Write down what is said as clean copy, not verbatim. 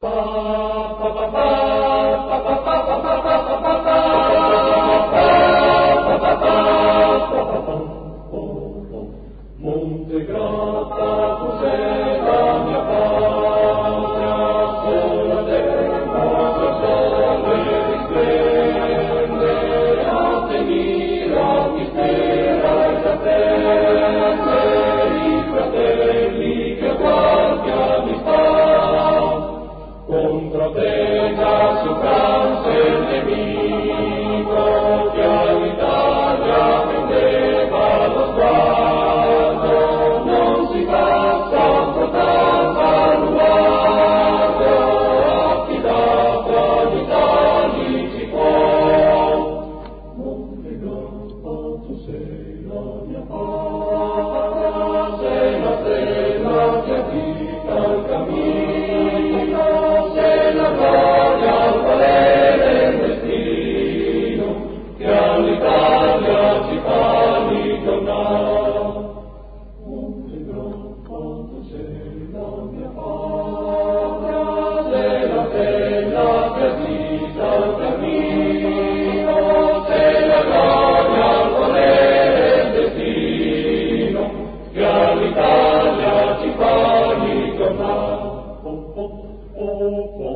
Monte Grata, tu sei la mia patria, sulla terra il sole risplende, a te mira, ti spera e t'attende, i fratelli che guardi amistà, contro te già si franse il nemico, che all'Italia vendeva lo sguardo, non si passa portata all'uguardo, affidato agli italici può. Monte Grappa, tu sei la mia patria, sei la stella che agita il cammino, sei la gloria al volere del destino, che all'Italia ci fa ritornare. Monte Grappa, tu sei la mia patria, sei la stella che agita il cammino, sei la gloria al volere del destino, che all'Italia ci fa ritornare. Oh, oh, oh, oh.